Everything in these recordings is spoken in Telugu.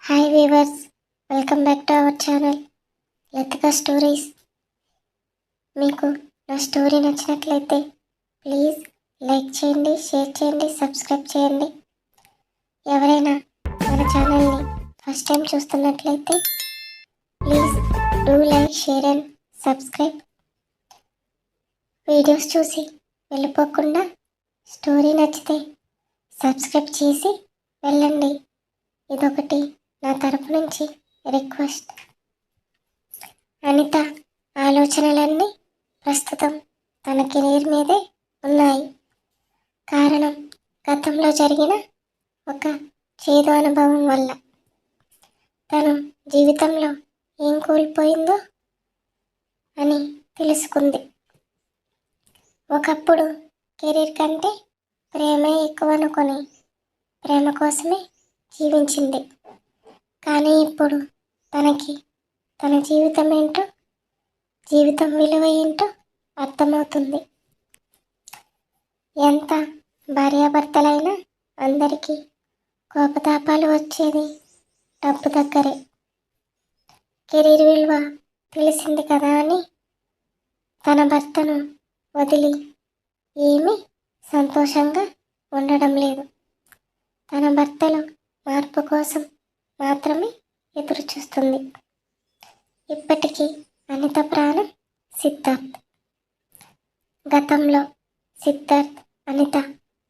Hi weavers, welcome back to our channel Latika stories. మీకు నా స్టోరీ నచ్చినట్లయితే ప్లీజ్ లైక్ చేయండి, షేర్ చేయండి, సబ్స్క్రైబ్ చేయండి. ఎవరైనా మన ఛానల్ని ఫస్ట్ టైం చూస్తున్నట్లయితే please do like, share and subscribe. Videos చూసి వెళ్ళిపోకుండా స్టోరీ నచ్చితే సబ్స్క్రైబ్ చేసి వెళ్ళండి. ఇదొకటి నా తరపు నుంచి రిక్వెస్ట్. అనిత ఆలోచనలన్నీ ప్రస్తుతం తన కెరీర్ మీదే ఉన్నాయి. కారణం గతంలో జరిగిన ఒక చేదు అనుభవం వల్ల. తను జీవితంలో ఏం కోల్పోయిందో అని తెలుసుకుంది. ఒకప్పుడు కెరీర్ కంటే ప్రేమే ఎక్కువ అనుకొని ప్రేమ కోసమే జీవించింది. కానీ ఇప్పుడు తనకి తన జీవితం ఏంటో, జీవితం విలువ ఏంటో అర్థమవుతుంది. ఎంత భార్యాభర్తలైనా అందరికీ కోపతాపాలు వచ్చేది డబ్బు దగ్గరే. కెరీర్ విలువ తెలిసింది కదా అని తన భర్తను వదిలి ఏమీ సంతోషంగా ఉండడం లేదు. తన భర్తలో మార్పు కోసం మాత్రమే ఎదురు చూస్తుంది. ఇప్పటికీ అనిత ప్రాణం సిద్ధార్థ్. గతంలో సిద్ధార్థ్ అనిత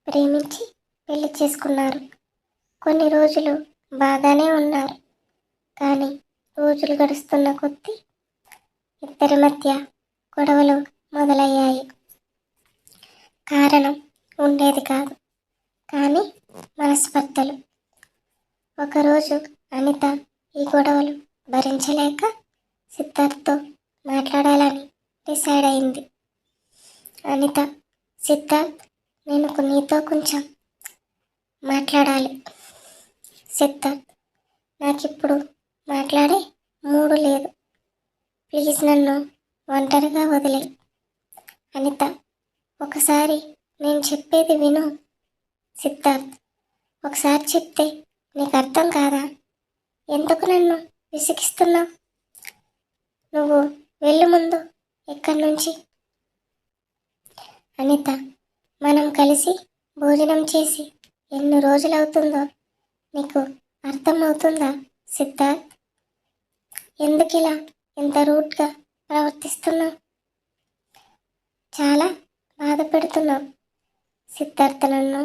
ప్రేమించి పెళ్లి చేసుకున్నారు. కొన్ని రోజులు బాగానే ఉన్నారు. కానీ రోజులు గడుస్తున్న కొద్దీ ఇద్దరి మధ్య గొడవలు మొదలయ్యాయి. కారణం ఉండేది కాదు, కానీ మనస్పర్ధలు. ఒకరోజు అనిత ఈ గొడవలు భరించలేక సిద్ధార్థ్తో మాట్లాడాలని డిసైడ్ అయింది. అనిత, సిద్ధార్థ్, నేను నీతో కొంచెం మాట్లాడాలి. సిద్ధార్థ్, నాకిప్పుడు మాట్లాడే మూడు లేదు. ప్లీజ్ నన్ను ఒంటరిగా వదిలే. అనిత, ఒకసారి నేను చెప్పేది విను. సిద్ధార్థ్, ఒకసారి చెప్తే నీకు అర్థం కాదా? ఎందుకు నన్ను విసిగిస్తున్నావు? నువ్వు వెళ్ళు ముందు ఇక్కడి నుంచి. అనిత, మనం కలిసి భోజనం చేసి ఎన్ని రోజులవుతుందో నీకు అర్థమవుతుందా? సిద్ధార్థ్, ఎందుకు ఇలా ఇంత రూడ్గా ప్రవర్తిస్తున్నావు? చాలా బాధ పెడుతున్నావు సిద్ధార్థ్ నన్ను.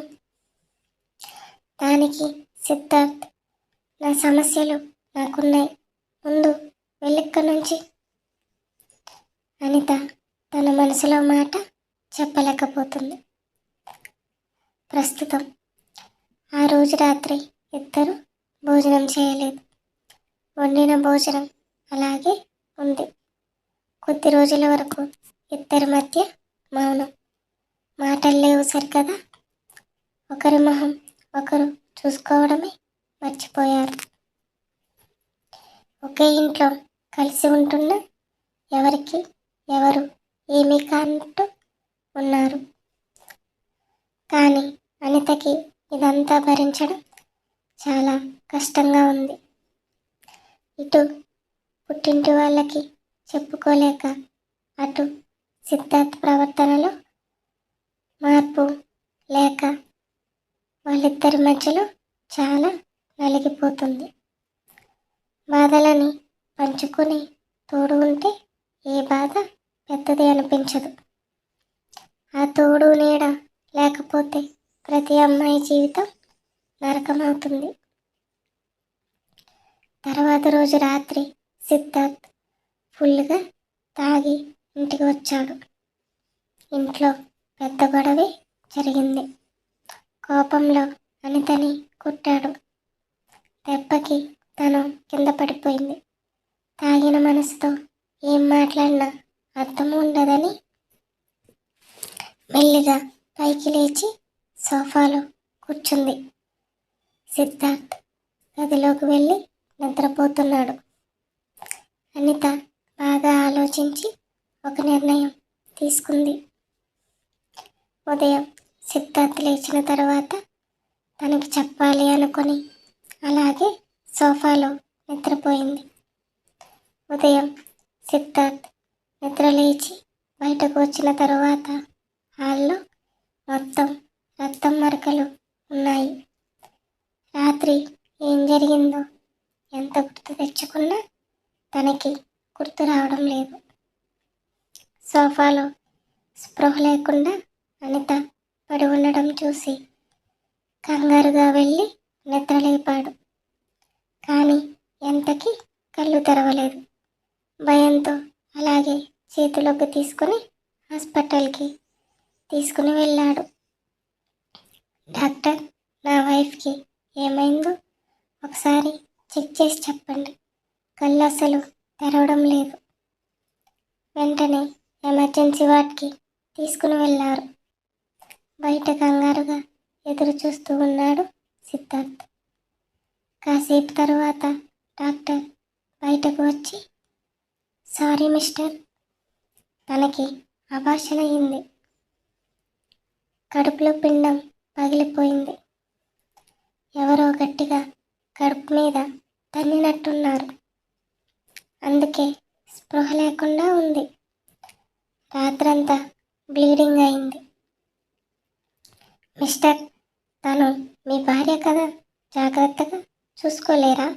దానికి సిద్ధార్థ్, నా సమస్యలు నాకున్నాయి, ముందు వెళ్ళిక్కడి నుంచి. అనిత తన మనసులో మాట చెప్పలేకపోతుంది. ప్రస్తుతం ఆ రోజు రాత్రి ఇద్దరు భోజనం చేయలేదు. వండిన భోజనం అలాగే ఉంది. కొద్ది రోజుల వరకు ఇద్దరి మధ్య మౌనం. మాటలు లేవు సరికదా. ఒకరి మొహం ఒకరు చూసుకోవడమే మర్చిపోయారు. ఒకే ఇంట్లో కలిసి ఉంటున్నా ఎవరికి ఎవరు ఏమీ కానట్టు ఉన్నారు. కానీ అనితకి ఇదంతా భరించడం చాలా కష్టంగా ఉంది. ఇటు పుట్టింటి వాళ్ళకి చెప్పుకోలేక, అటు సిద్ధార్థ్ ప్రవర్తనలో మార్పు లేక వాళ్ళిద్దరి మధ్యలో చాలా నలిగిపోతుంది. బాధలని పంచుకొని తోడు ఉంటే ఏ బాధ పెద్దది అనిపించదు. ఆ తోడు నీడ లేకపోతే ప్రతి అమ్మాయి జీవితం నరకమవుతుంది. తర్వాత రోజు రాత్రి సిద్ధార్థ్ ఫుల్గా తాగి ఇంటికి వచ్చాడు. ఇంట్లో పెద్ద గొడవే జరిగింది. కోపంలో అనితని కొట్టాడు. దెబ్బకి తను కింద పడిపోయింది. తాగిన మనసుతో ఏం మాట్లాడినా అర్థం ఉండదని మెల్లిగా పైకి లేచి సోఫాలో కూర్చుంది. సిద్ధార్థ్ గదిలోకి వెళ్ళి నిద్రపోతున్నాడు. అనిత బాగా ఆలోచించి ఒక నిర్ణయం తీసుకుంది. ఉదయం సిద్ధార్థ్ లేచిన తర్వాత తనకి చెప్పాలి అనుకుని అలాగే సోఫాలో నిద్రపోయింది. ఉదయం సిద్ధార్థ్ నిద్రలేచి బయటకు వచ్చిన తరువాత హాల్లో మొత్తం రక్తం మరకలు ఉన్నాయి. రాత్రి ఏం జరిగిందో ఎంత గుర్తు తెచ్చుకున్నా తనకి గుర్తు రావడం లేదు. సోఫాలో స్పృహ లేకుండా అనిత పడి ఉండడం చూసి కంగారుగా వెళ్ళి నిద్రలేపాడు. కానీ ఎంతకీ కళ్ళు తెరవలేదు. భయంతో అలాగే చేతిలోకి తీసుకుని హాస్పిటల్కి తీసుకుని వెళ్ళాడు. డాక్టర్, నా వైఫ్కి ఏమైందో ఒకసారి చెక్ చేసి చెప్పండి, కళ్ళు అసలు తెరవడం లేదు. వెంటనే ఎమర్జెన్సీ వార్డ్కి తీసుకుని వెళ్ళారు. బయట కంగారుగా ఎదురు చూస్తూ ఉన్నాడు సిద్ధార్థ్. కాసేపు తరువాత డాక్టర్ బయటకు వచ్చి, సారీ మిస్టర్, తనకి అబార్షన్ అయింది. కడుపులో పిండం పగిలిపోయింది. ఎవరో గట్టిగా కడుపు మీద తన్నినట్టున్నారు. అందుకే స్పృహ లేకుండా ఉంది. రాత్రంతా బ్లీడింగ్ అయింది. మిస్టర్, తను మీ భార్య కదా, జాగ్రత్తగా చూసుకోలేరా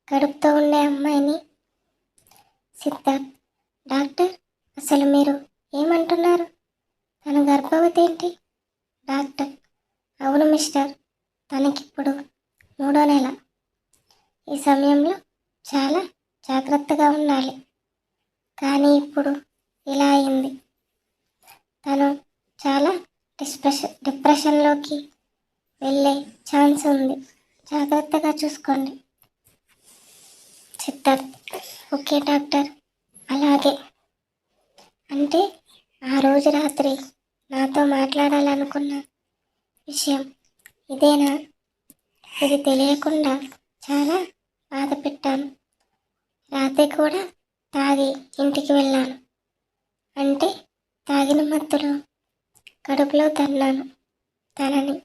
కడుపుతో ఉండే అమ్మాయిని? సిద్ధార్థ్, డాక్టర్, అసలు మీరు ఏమంటున్నారు? తను గర్భవతి ఏంటి? డాక్టర్, అవును మిస్టర్, తనకిప్పుడు 3వ నెల. ఈ సమయంలో చాలా జాగ్రత్తగా ఉండాలి. కానీ ఇప్పుడు ఇలా అయింది. తను చాలా డిప్రెషన్లోకి వెళ్ళే ఛాన్స్ ఉంది. జాగ్రత్తగా చూసుకోండి. సిద్ధార్థ్, ఓకే డాక్టర్, అలాగే. అంటే ఆ రోజు రాత్రి నాతో మాట్లాడాలనుకున్న విషయం ఇదేనా? ఇది తెలియకుండా చాలా బాధ పెట్టాను. రాత్రి కూడా తాగి ఇంటికి వెళ్ళాను. అంటే తాగిన మత్తులో కడుపులో తన్నాను తనని.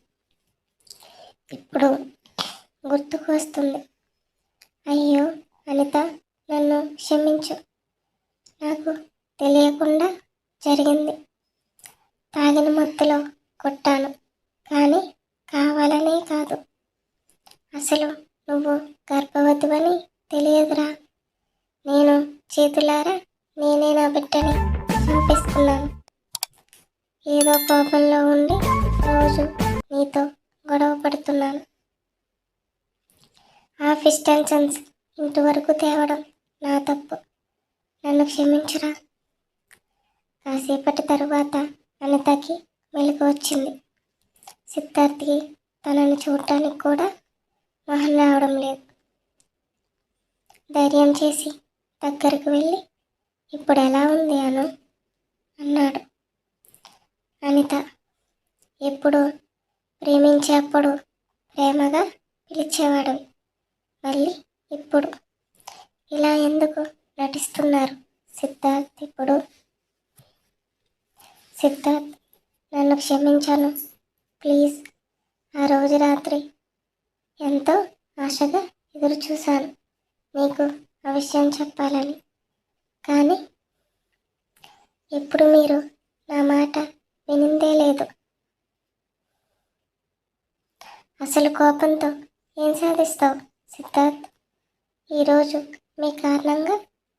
ఇప్పుడు గుర్తుకు వస్తుంది. అయ్యో అనిత, నన్ను క్షమించు. నాకు తెలియకుండా జరిగింది. తాగిన మత్తులో కొట్టాను, కానీ కావాలనే కాదు. అసలు నువ్వు గర్భవతివని తెలియదురా. నేను చేతులారా నేనే నా బిడ్డని చంపేసుకున్నాను. ఏదో కోపంలో ఉండి రోజు నీతో గొడవ పడుతున్నాను. ఆఫీస్ టెన్షన్స్ ఇంటివరకు తేవడం నా తప్పు. నన్ను క్షమించురా. కాసేపటి తరువాత అనితకి మెలకు వచ్చింది. సిద్ధార్థ్కి తనని చూడటానికి కూడా మొహం రావడం లేదు. ధైర్యం చేసి దగ్గరకు వెళ్ళి, ఇప్పుడు ఎలా ఉంది అను అన్నాడు. అనిత, ఎప్పుడు ప్రేమించేప్పుడు ప్రేమగా పిలిచేవాడు, మళ్ళీ ఇప్పుడు ఇలా ఎందుకు నటిస్తున్నారు సిద్ధార్థ్? ఇప్పుడు సిద్ధార్థ్, నన్ను క్షమించాను ప్లీజ్. ఆ రోజు రాత్రి ఎంతో ఆశగా ఎదురు చూశాను మీకు ఆ విషయం చెప్పాలని. కానీ ఇప్పుడు మీరు నా మాట వినిందే లేదు. అసలు కోపంతో ఏం సాధిస్తావు సిద్ధార్థ్? ఈరోజు మీ కారణంగా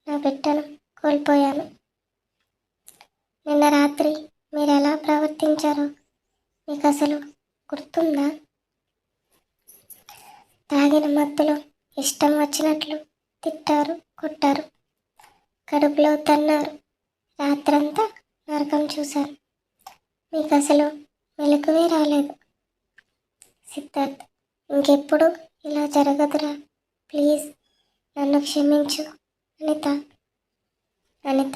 నా బిడ్డను కోల్పోయాను. నిన్న రాత్రి మీరు ఎలా ప్రవర్తించారో మీకు అసలు గుర్తుందా? తాగిన మత్తులో ఇష్టం వచ్చినట్లు తిట్టారు, కొట్టారు, కడుపులో తన్నారు. రాత్రంతా నరకం చూశాను. మీకు అసలు మెలకువే రాలేదు. సిద్ధార్థ్, ఇంకెప్పుడు ఇలా జరగదురా ప్లీజ్, నన్ను క్షమించు. అనిత, అనిత,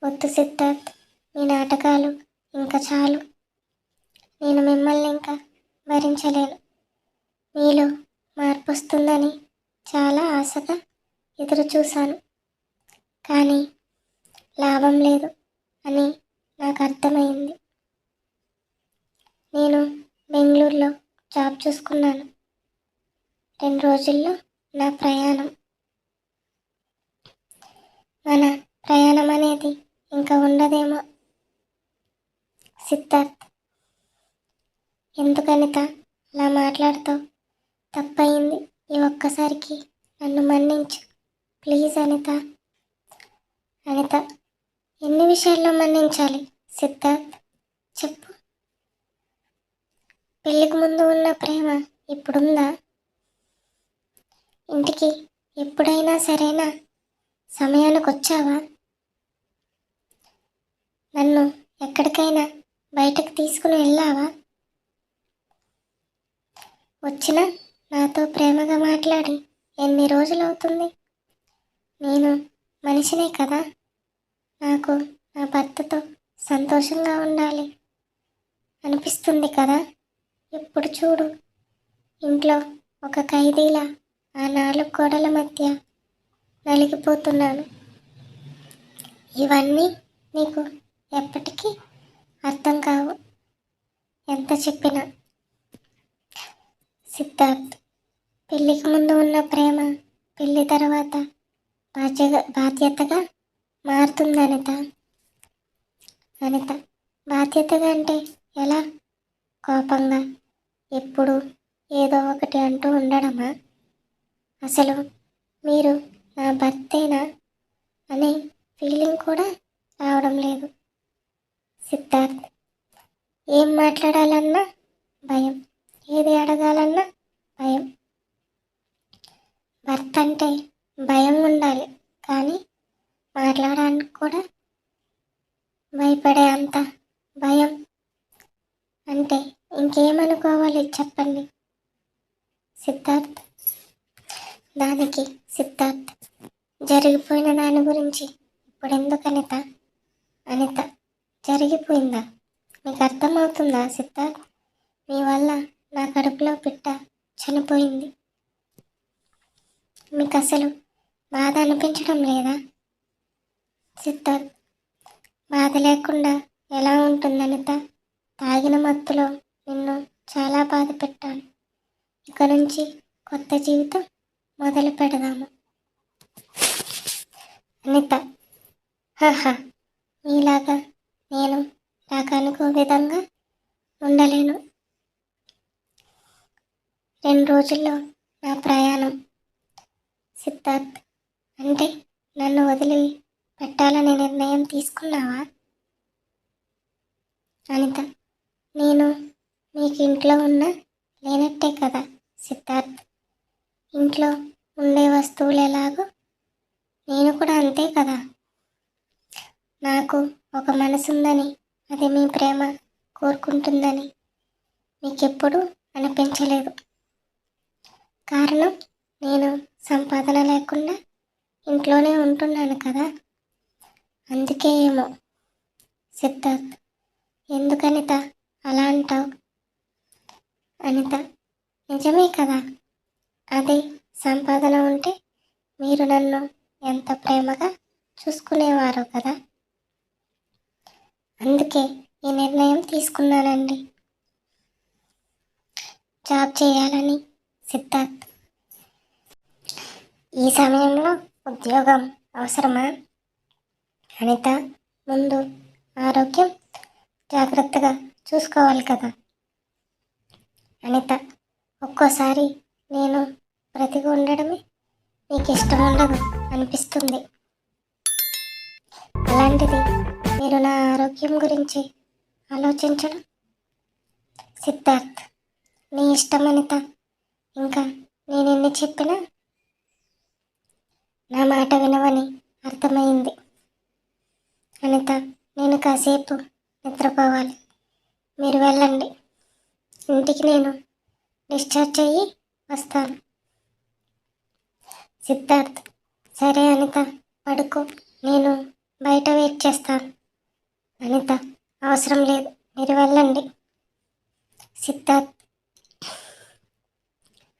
వద్దు సిద్ధార్థ్, మీ నాటకాలు ఇంకా చాలు. నేను మిమ్మల్ని ఇంకా భరించలేను. మీలో మార్పు వస్తుందని చాలా ఆశగా ఎదురు చూశాను, కానీ లాభం లేదు అని నాకు అర్థమైంది. నేను బెంగళూరులో జాబ్ చూసుకున్నాను. 2 రోజుల్లో నా ప్రయాణం. మన ప్రయాణం అనేది ఇంకా ఉండదేమో. సిద్ధార్థ్, ఎందుకు అనిత అలా మాట్లాడుతావు? తప్పయింది. ఈ ఒక్కసారికి నన్ను మన్నించు ప్లీజ్ అనిత. అనిత, ఎన్ని విషయాల్లో మన్నించాలి సిద్ధార్థ్? చెప్పు. పెళ్ళికి ముందు ఉన్న ప్రేమ ఇప్పుడుందా? ఇంటికి ఎప్పుడైనా సరైన సమయానికి వచ్చావా? నన్ను ఎక్కడికైనా బయటకు తీసుకుని వెళ్ళావా? వచ్చినా నాతో ప్రేమగా మాట్లాడి ఎన్ని రోజులు అవుతుంది? నేను మనిషినే కదా, నాకు నా భర్తతో సంతోషంగా ఉండాలి అనిపిస్తుంది కదా. ఇప్పుడు చూడు, ఇంట్లో ఒక ఖైదీలా ఆ 4 గోడల మధ్య నలిగిపోతున్నాను. ఇవన్నీ నీకు ఎప్పటికీ అర్థం కావు, ఎంత చెప్పినా. సిద్ధార్థ్, పెళ్ళికి ముందు ఉన్న ప్రేమ పెళ్ళి తర్వాత బాధ్యతగా మారుతుంది అనిత. అనిత, బాధ్యతగా అంటే ఎలా? కోపంగా ఎప్పుడు ఏదో ఒకటి అంటూ ఉండడమా? అసలు మీరు నా భర్తేనా అనే ఫీలింగ్ కూడా రావడం లేదు. సిద్ధార్థ్, ఏం మాట్లాడాలన్నా భయం, ఏది అడగాలన్నా భయం. భర్త అంటే భయం ఉండాలి, కానీ మాట్లాడడానికి కూడా భయపడే అంత భయం అంటే ఇంకేమనుకోవాలి చెప్పండి సిద్ధార్థ్. దానికి సిద్ధార్థ్, జరిగిపోయిన దాని గురించి ఇప్పుడు ఎందుకు అనిత? అనిత, జరిగిపోయిందా? మీకు అర్థమవుతుందా సిద్ధార్థ్? మీ వల్ల నా కడుపులో బిడ్డ చనిపోయింది. మీకు అసలు బాధ అనిపించడం లేదా సిద్ధార్థ్? బాధ లేకుండా ఎలా ఉంటుంది అనిత? తాగిన మత్తులో నిన్ను చాలా బాధ పెట్టాను. ఇక నుంచి కొత్త జీవితం మొదలు పెడదాము. అనిత, హహ, నీలాగా నేను రాకనుకో విధంగా ఉండలేను. 2 రోజుల్లో నా ప్రయాణం. సిద్ధార్థ్, అంటే నన్ను వదిలి పెట్టాలని నిర్ణయం తీసుకున్నావా? అనిత, నేను మీకు ఇంట్లో ఉన్న లేనట్టే కదా సిద్ధార్థ్. ఇంట్లో ఉండే వస్తువులు ఎలాగో నేను కూడా అంతే కదా. నాకు ఒక మనసుందని, అది మీ ప్రేమ కోరుకుంటుందని మీకెప్పుడూ అనిపించలేదు. కారణం, నేను సంపాదన లేకుండా ఇంట్లోనే ఉంటున్నాను కదా, అందుకే ఏమో. సిద్ధార్థ్, ఎందుకనిత అలా అంటావు? అనిత, నిజమే కదా, అదే సంపాదన ఉంటే మీరు నన్ను ఎంత ప్రేమగా చూసుకునేవారో కదా, అందుకే ఈ నిర్ణయం తీసుకున్నానండి. జాబ్ చేయాలని. సిద్ధార్థ్, ఈ సమయంలో ఉద్యోగం అవసరమా? అనిత, ముందు ఆరోగ్యం జాగ్రత్తగా చూసుకోవాలి కదా. అనిత, ఒక్కోసారి నేను బ్రతికి ఉండడమే మీకు ఇష్టం ఉండదు అనిపిస్తుంది. అలాంటిది మీరు నా ఆరోగ్యం గురించి ఆలోచించడం? సిద్ధార్థ్, నీ ఇష్టం అనిత. ఇంకా నేనెన్ని చెప్పినా నా మాట వినవని అర్థమైంది. అనిత, నేను కాసేపు నిద్రపోవాలి, మీరు వెళ్ళండి. ఇంటికి నేను డిశ్చార్జ్ అయ్యి వస్తాను. సిద్ధార్థ్, సరే అనిత, పడుకో, నేను బయట వెయిట్ చేస్తాను. అనిత, అవసరం లేదు, మీరు వెళ్ళండి. సిద్ధార్థ్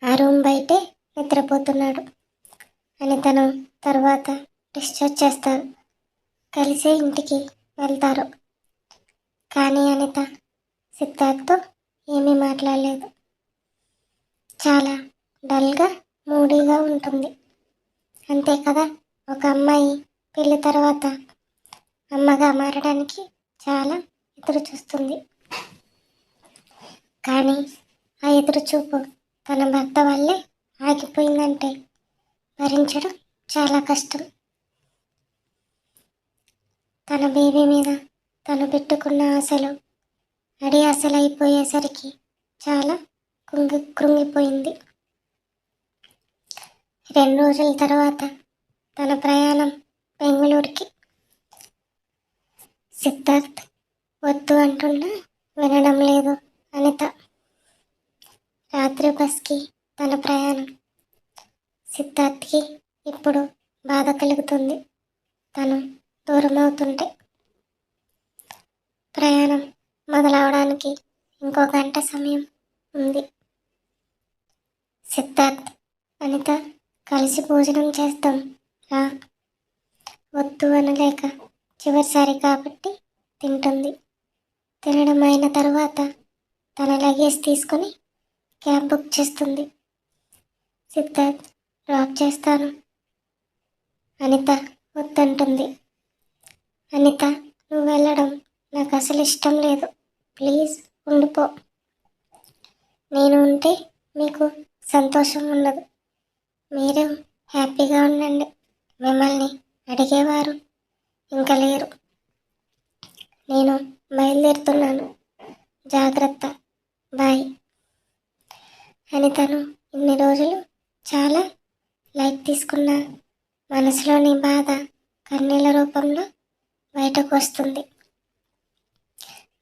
ఆ రూమ్ బయటే నిద్రపోతున్నాడు. అనితను తర్వాత డిశ్చార్జ్ చేస్తారు, కలిసే ఇంటికి వెళ్తారు. కానీ అనిత సిద్ధార్థ్తో ఏమీ మాట్లాడలేదు. చాలా డల్గా మూడీగా ఉంటుంది. అంతే కదా, ఒక అమ్మాయి పెళ్లి తర్వాత అమ్మగా మారడానికి చాలా ఎదురు చూస్తుంది. కానీ ఆ ఎదురు చూపు తన భర్త వల్లే ఆగిపోయిందంటే భరించడం చాలా కష్టం. తన బేబీ మీద తను పెట్టుకున్న ఆశలు అడి ఆశలైపోయేసరికి చాలా కృంగిపోయింది. 2 రోజుల తర్వాత తన ప్రయాణం బెంగళూరుకి. సిద్ధార్థ్ వద్దు అంటున్నా వినడం లేదు అనిత. రాత్రి బస్కి తన ప్రయాణం. సిద్ధార్థ్కి ఇప్పుడు బాధ కలుగుతుంది తను దూరం అవుతుంటే. ప్రయాణం మొదలవడానికి ఇంకో గంట సమయం ఉంది. సిద్ధార్థ్, అనిత కలిసి భోజనం చేస్తాం రా. వద్దు అనలేక చివరిసారి కాబట్టి తింటుంది. తినడం అయిన తర్వాత తన లగేజ్ తీసుకుని క్యాబ్ బుక్ చేస్తుంది. సిద్ధార్థ్, డ్రాప్ చేస్తాను. అనిత వద్దంటుంది. అనిత, నువ్వు వెళ్ళడం నాకు అసలు ఇష్టం లేదు. ప్లీజ్ ఉండిపో. నేను ఉంటే మీకు సంతోషం ఉండదు. మీరు హ్యాపీగా ఉండండి. మిమ్మల్ని అడిగేవారు ఇంకా లేరు. నేను బయలుదేరుతున్నాను. జాగ్రత్త. బాయ్. అనితను ఇన్ని రోజులు చాలా లైట్ తీసుకున్న మనసులోని బాధ కన్నీళ్ళ రూపంలో బయటకు వస్తుంది.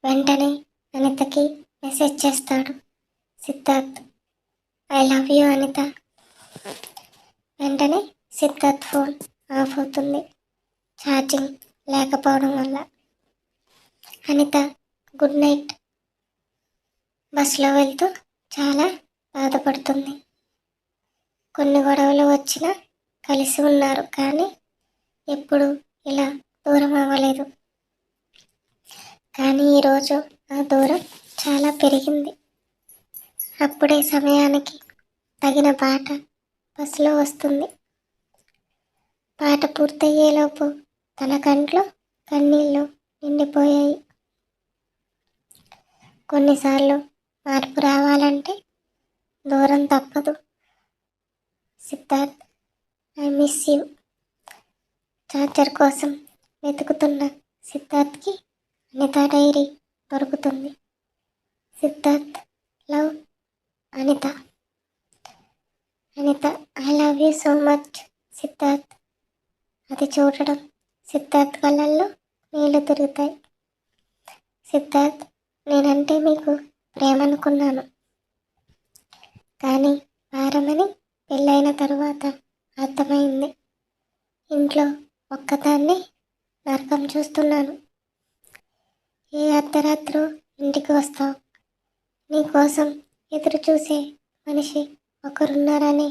వెంటనే అనితకి మెసేజ్ చేస్తాడు Siddharth. I love you Anitha. వెంటనే సిద్ధార్థ్ ఫోన్ ఆఫ్ అవుతుంది, ఛార్జింగ్ లేకపోవడం వల్ల. Anitha good night. బస్సులో వెళ్తూ చాలా బాధపడుతుంది. కొన్ని గొడవలు వచ్చినా కలిసి ఉన్నారు, కానీ ఎప్పుడు ఇలా దూరం అవ్వలేదు. కానీ ఈరోజు ఆ దూరం చాలా పెరిగింది. అప్పుడే సమయానికి తగిన పాట బస్సులో వస్తుంది. పాట పూర్తయ్యేలోపు తన కంట్లో కన్నీళ్ళు నిండిపోయాయి. కొన్నిసార్లు మార్పు రావాలంటే దూరం తప్పదు. Siddharth, I miss you. Charger కోసం వెతుకుతున్న సిద్ధార్థ్కి అనిత డైరీ దొరుకుతుంది. Siddharth, love Anitha. Anitha, I love you so much Siddharth. అది చూడడం సిద్ధార్థ్ కళ్ళల్లో నీళ్లు తిరుగుతాయి. సిద్ధార్థ్, నేనంటే మీకు ప్రేమ అనుకున్నాను, కానీ భారమని పెళ్ళైన తరువాత అర్థమైంది. ఇంట్లో ఒక్కదాన్ని నరకం చూస్తున్నాను. ఏ అర్ధరాత్రి ఇంటికి వస్తావు? నీకోసం ఎదురు చూసే మనిషి ఒకరున్నారనే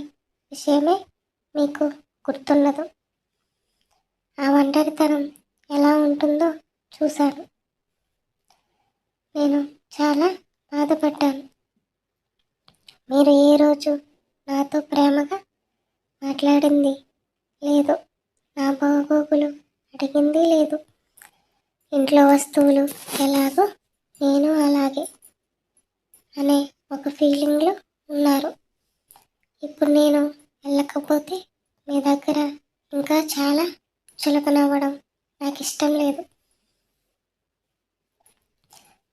విషయమే మీకు గుర్తున్నదు. ఆ ఒంటరితనం ఎలా ఉంటుందో చూశాను. నేను చాలా బాధపడ్డాను. మీరు ఏ రోజు నాతో ప్రేమగా మాట్లాడింది లేదు, నా బాగోగులు అడిగింది లేదు. ఇంట్లో వస్తువులు ఎలాగో నేను అలాగే అనే ఒక ఫీలింగ్లో ఉన్నారు. ఇప్పుడు నేను వెళ్ళకపోతే మీ దగ్గర ఇంకా చాలా చులకనవ్వడం నాకు ఇష్టం లేదు.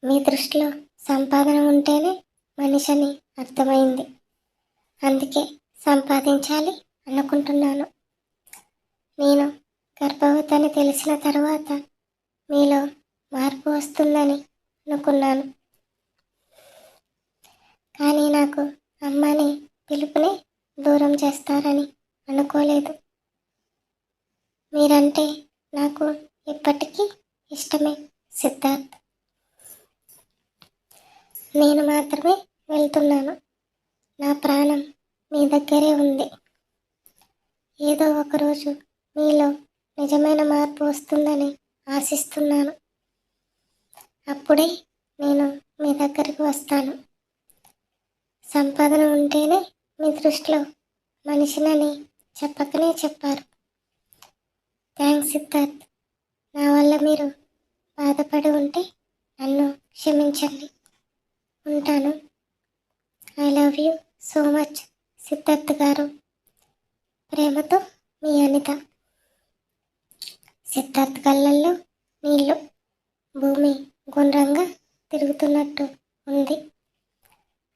మీ దృష్టిలో సంపాదన ఉంటేనే మనిషిని అర్థమైంది. అందుకే సంపాదించాలి అనుకుంటున్నాను. నేను గర్భవతిని తెలిసిన తర్వాత మీలో మార్పు వస్తుందని అనుకున్నాను, కానీ నాకు అమ్మని పిలుపునే దూరం చేస్తారని అనుకోలేదు. మీరంటే నాకు ఇప్పటికీ ఇష్టమే సిద్ధార్థ్. నేను మాత్రమే వెళ్తున్నాను. నా ప్రాణం మీ దగ్గరే ఉంది. ఏదో ఒకరోజు మీలో నిజమైన మార్పు వస్తుందని ఆశిస్తున్నాను. అప్పుడే నేను మీ దగ్గరికి వస్తాను. సంపాదన ఉంటేనే మీ దృష్టిలో మనిషినని చెప్పకనే చెప్పారు. థ్యాంక్స్ సిద్ధార్థ్. నా వల్ల మీరు బాధపడి ఉంటే నన్ను క్షమించండి. ఉంటాను. I love you so much Siddharth గారు. ప్రేమతో మీ అనిత. సిద్ధార్థ్ కళ్ళల్లో నీళ్లు. భూమి గుండ్రంగా తిరుగుతున్నట్టు ఉంది.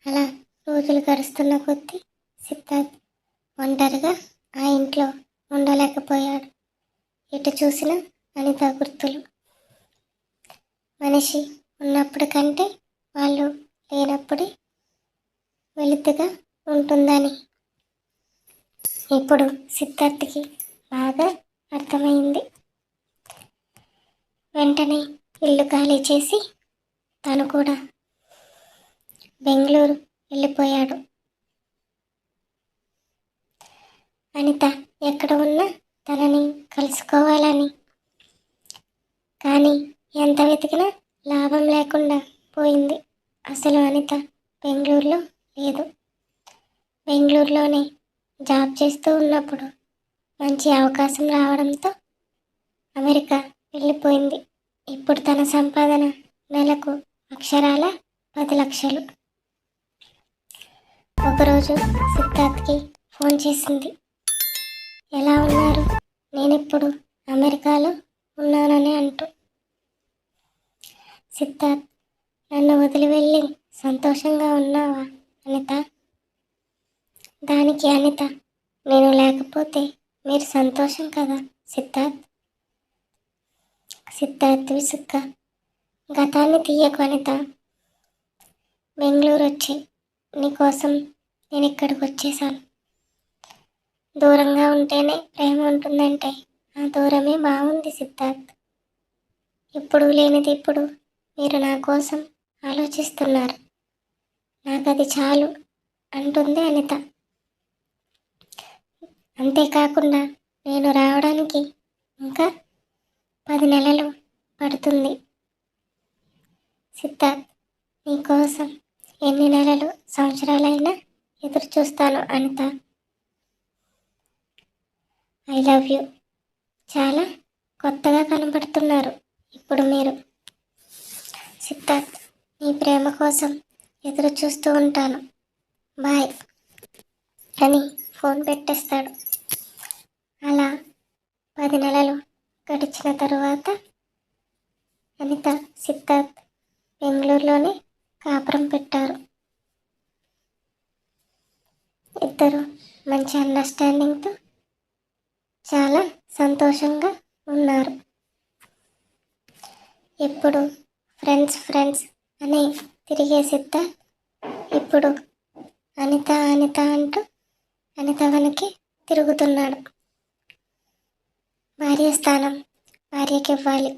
అలా రోజులు గడుస్తున్న కొద్దీ సిద్ధార్థ్ ఒంటరిగా ఆ ఇంట్లో ఉండలేకపోయాడు. ఎటు చూసినా అనిత గుర్తులు. మనిషి ఉన్నప్పుడు కంటే వాళ్ళు లేనప్పుడే వెలుతుగా ఉంటుందని ఇప్పుడు సిద్ధార్థ్కి బాగా అర్థమైంది. వెంటనే ఇల్లు ఖాళీ చేసి తను కూడా బెంగళూరు వెళ్ళిపోయాడు. అనిత ఎక్కడ ఉన్నా తనని కలుసుకోవాలని. కానీ ఎంత వెతికినా లాభం లేకుండా పోయింది. అసలు అనిత బెంగళూరులో లేదు. బెంగళూరులోనే జాబ్ చేస్తూ ఉన్నప్పుడు మంచి అవకాశం రావడంతో అమెరికా వెళ్ళిపోయింది. ఇప్పుడు తన సంపాదన నెలకు అక్షరాల 10 లక్షలు. ఒకరోజు సిద్ధార్థ్కి ఫోన్ చేసింది. ఎలా ఉన్నారు? నేనిప్పుడు అమెరికాలో ఉన్నానని అంటూ. సిద్ధార్థ్, నన్ను వదిలి వెళ్ళి సంతోషంగా ఉన్నావా అనిత? దానికి అనిత, నేను లేకపోతే మీరు సంతోషం కదా సిద్ధార్థ్. సిద్ధార్థ్ విసుగ్గా, గతాన్ని తీయకు అనిత. బెంగళూరు వచ్చి నీకోసం నేను ఇక్కడికి వచ్చేసాను. దూరంగా ఉంటేనే ప్రేమ ఉంటుందంటే ఆ దూరమే బాగుంది సిద్ధార్థ్. ఇప్పుడు లేనిది ఇప్పుడు మీరు నా కోసం ఆలోచిస్తున్నారు. నాకది చాలు అంటుంది అనిత. అంతేకాకుండా నేను రావడానికి ఇంకా 10 నెలలు పడుతుంది సిద్ధార్థ్. నీకోసం ఎన్ని నెలలు సంవత్సరాలైనా ఎదురు చూస్తాను అనిత. I love you. చాలా కొత్తగా కనబడుతున్నారు ఇప్పుడు మీరు. సిద్ధార్థ్, నీ ప్రేమ కోసం ఎదురు చూస్తూ ఉంటాను. బాయ్ అని ఫోన్ పెట్టేస్తాడు. అలా 10 నెలలు గడిచిన తరువాత అనిత సిద్ధార్థ్ బెంగళూరులోనే కాపురం పెట్టారు. ఇద్దరు మంచి అండర్స్టాండింగ్తో చాలా సంతోషంగా ఉన్నారు. ఎప్పుడు ఫ్రెండ్స్ ఫ్రెండ్స్ అని తిరిగే సిద్ధార్థ్ ఇప్పుడు అనిత అనిత అంటూ అనిత వెనక్కి తిరుగుతున్నాడు. భార్య స్థానం భార్యకి ఇవ్వాలి,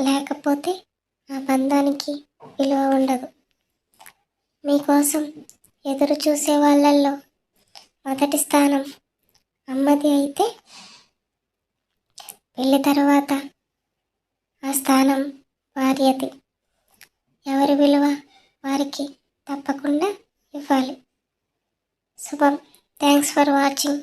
లేకపోతే ఆ బంధానికి విలువ ఉండదు. మీకోసం ఎదురు చూసే వాళ్ళల్లో మొదటి స్థానం అమ్మది అయితే పెళ్లి తర్వాత ఆ స్థానం భార్యది. ఎవరి విలువ వారికి తప్పకుండా ఇవ్వాలి. శుభం. Thanks for watching.